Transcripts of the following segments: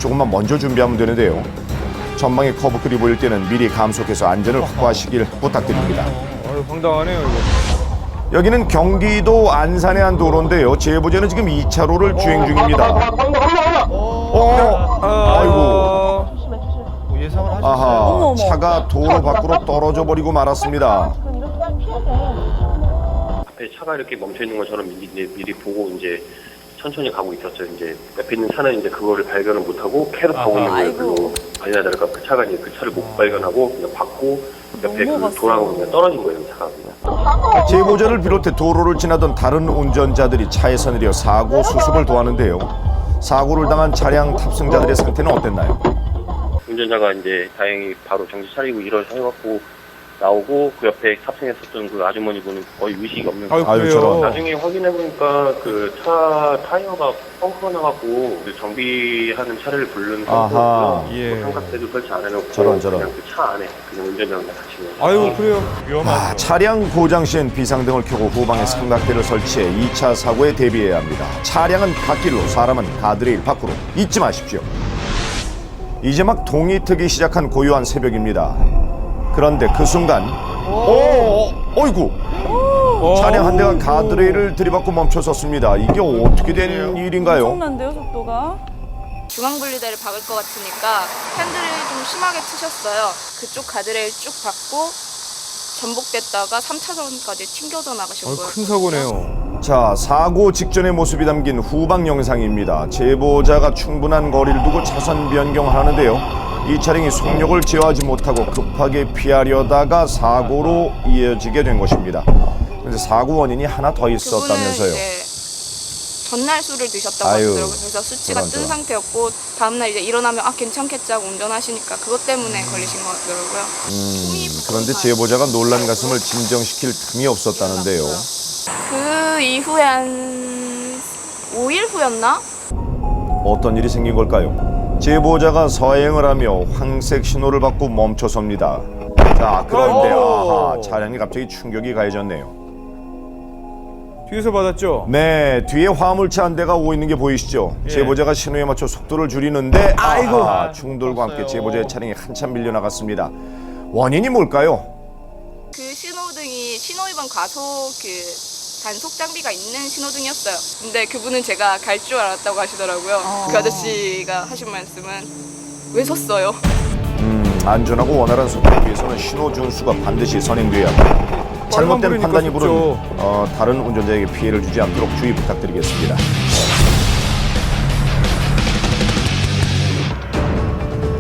조금만 먼저 준비하면 되는데요. 전방에 커브길이 보일 때는 미리 감속해서 안전을 확보하시길 부탁드립니다. 황당하네요, 이거. 여기는 경기도 안산의 한 도로인데요. 제보자는 지금 2차로를 주행 중입니다. 아이고. 예상을 하셨어요. 아하, 차가 도로 밖으로 떨어져 버리고 말았습니다. 앞에 차가 이렇게 멈춰 있는 것처럼 미리 보고 이제 천천히 가고 있었죠. 이제 옆에 있는 차는 이제 그거를 발견을 못하고 계속 가고 있는 거예요. 그리고 아니나 다를까 그 차가 이제 그 차를 못 발견하고 그냥 받고 옆에 그 도로하고 그냥 떨어진 거예요, 차가. 제보자를 비롯해 도로를 지나던 다른 운전자들이 차에서 내려 사고 수습을 도하는데요. 사고를 당한 차량 탑승자들의 상태는 어땠나요? 운전자가 이제 다행히 바로 정신 차리고 일어서갖고 나오고 그 옆에 탑승했었던 그 아주머니 분은 거의 의식이 없는 거예요. 아유, 저런. 나중에 확인해보니까 그 차 타이어가 펑크가 나갖고 그 정비하는 차를 부르는 상태였고요. 예. 삼각대도 설치 안 해놓고 저런. 그냥 그 차 안에 그냥 운전자랑 같이 아유, 그래요. 위험하죠. 차량 고장 시엔 비상등을 켜고 후방에 삼각대를 설치해 2차 사고에 대비해야 합니다. 차량은 갓길로, 사람은 가드레일 밖으로. 잊지 마십시오. 이제 막 동이 트기 시작한 고요한 새벽입니다. 그런데 그 순간 어이구! 차량 한 대가 가드레일을 들이받고 멈춰섰습니다. 이게 어떻게 된 일인가요? 엄청난데요, 속도가? 중앙분리대를 박을 것 같으니까 핸들을 좀 심하게 트셨어요. 그쪽 가드레일 쭉 박고 전복됐다가 3차선까지 튕겨져 나가신 거예요. 큰 사고네요. 자, 사고 직전의 모습이 담긴 후방 영상입니다. 제보자가 충분한 거리를 두고 차선 변경하는데요. 이 차량이 속력을 제어하지 못하고 급하게 피하려다가 사고로 이어지게 된 것입니다. 그런데 사고 원인이 하나 더 있었다면서요. 전날 술을 드셨다고 아유, 하시더라고요. 그래서 수치가 뜬 저런. 상태였고 다음날 이제 일어나면 괜찮겠자고 운전하시니까 그것 때문에 걸리신 것 같더라고요. 그런데 제보자가 놀란 가슴을 진정시킬 틈이 없었다는데요. 그 이후에 한 5일 후였나? 어떤 일이 생긴 걸까요? 제보자가 서행을 하며 황색 신호를 받고 멈춰섭니다. 자, 그런데 아하, 차량이 갑자기 충격이 가해졌네요. 뒤에서 받았죠? 네, 뒤에 화물차 한 대가 오고 있는 게 보이시죠? 예. 제보자가 신호에 맞춰 속도를 줄이는데 아이고! 충돌과 함께 제보자의 차량이 한참 밀려나갔습니다. 원인이 뭘까요? 그 신호등이 신호위반 과속 그 단속 장비가 있는 신호등이었어요. 근데 그분은 제가 갈 줄 알았다고 하시더라고요. 그 아저씨가 하신 말씀은 왜 섰어요? 안전하고 원활한 소통을 위해서는 신호 준수가 반드시 선행돼야 합니다. 잘못된 부르니까 판단이 부른 속죠. 다른 운전자에게 피해를 주지 않도록 주의 부탁드리겠습니다.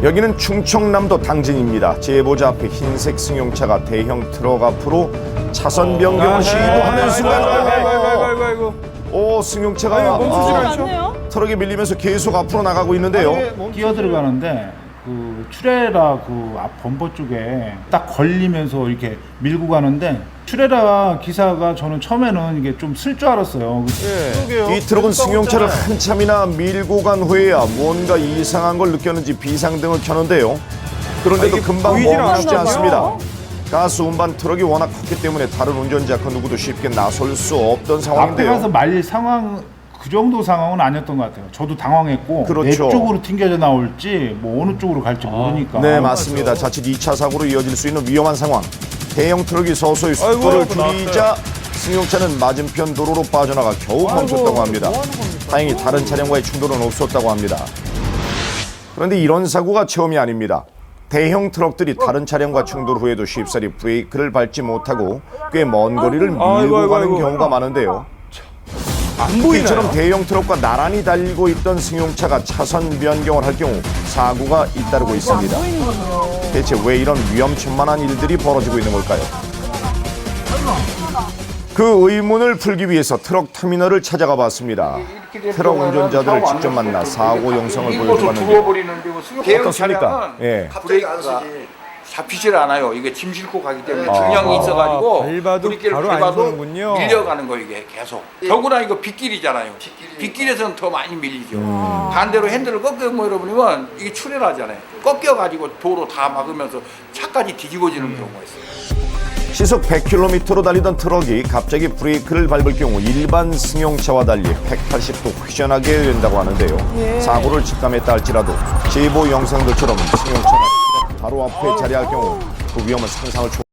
여기는 충청남도 당진입니다. 제보자 앞에 흰색 승용차가 대형 트럭 앞으로 차선 변경을 시도하는 순간 아이고. 오, 승용차가 아니, 멈추질 않죠? 않네요. 트럭에 밀리면서 계속 앞으로 나가고 있는데요. 뛰어 들어가는데 그 트레라 그 앞 범퍼 쪽에 딱 걸리면서 이렇게 밀고 가는데 트레라 기사가 저는 처음에는 이게 좀 쓸 줄 알았어요. 이 트럭은 승용차를 한참이나 밀고 간 후에야 뭔가 이상한 걸 느꼈는지 비상등을 켜는데요. 그런데도 이게 금방 보이질 멈추지 않았나요? 않습니다. 가스 운반 트럭이 워낙 컸기 때문에 다른 운전자 그 누구도 쉽게 나설 수 없던 앞에 가서 상황인데요. 말릴 상황 그 정도 상황은 아니었던 것 같아요. 저도 당황했고 그렇죠. 내 쪽으로 튕겨져 나올지 뭐 어느 쪽으로 갈지 모르니까. 네, 맞습니다. 자칫 2차 사고로 이어질 수 있는 위험한 상황. 대형 트럭이 서서히 속도를 아이고, 줄이자 승용차는 맞은편 도로로 빠져나가 겨우 멈췄다고 합니다. 다행히 다른 차량과의 충돌은 없었다고 합니다. 그런데 이런 사고가 처음이 아닙니다. 대형 트럭들이 다른 차량과 충돌 후에도 쉽사리 브레이크를 밟지 못하고 꽤 먼 거리를 밀고 가는 경우가 많은데요. 안 보이나요? 이처럼 대형 트럭과 나란히 달리고 있던 승용차가 차선 변경을 할 경우 사고가 잇따르고 있습니다. 대체 왜 이런 위험천만한 일들이 벌어지고 있는 걸까요? 그 의문을 풀기 위해서 트럭 터미널을 찾아가 봤습니다. 트럭 운전자들을 직접 만나 사고 영상을 보여주었는데 어떻습니까? 예. 브레이크가 잡히질 않아요. 이게 짐 싣고 가기 때문에 중량이 있어가지고 밟아도 브레이크를 바로 안 밟아도 서는군요. 밀려가는 거 이게 계속. 더구나 이거 빗길이잖아요. 빗길에서는 더 많이 밀리죠. 반대로 핸들을 꺾여 여러분이면 이게 출혈하잖아요. 꺾여가지고 도로 다 막으면서 차까지 뒤집어지는 경우가 있어요. 시속 100km로 달리던 트럭이 갑자기 브레이크를 밟을 경우 일반 승용차와 달리 180도 휘전하게 된다고 하는데요. 사고를 직감했다 할지라도 제보 영상들처럼 승용차가 바로 앞에 자리할 경우 그 위험은 상상을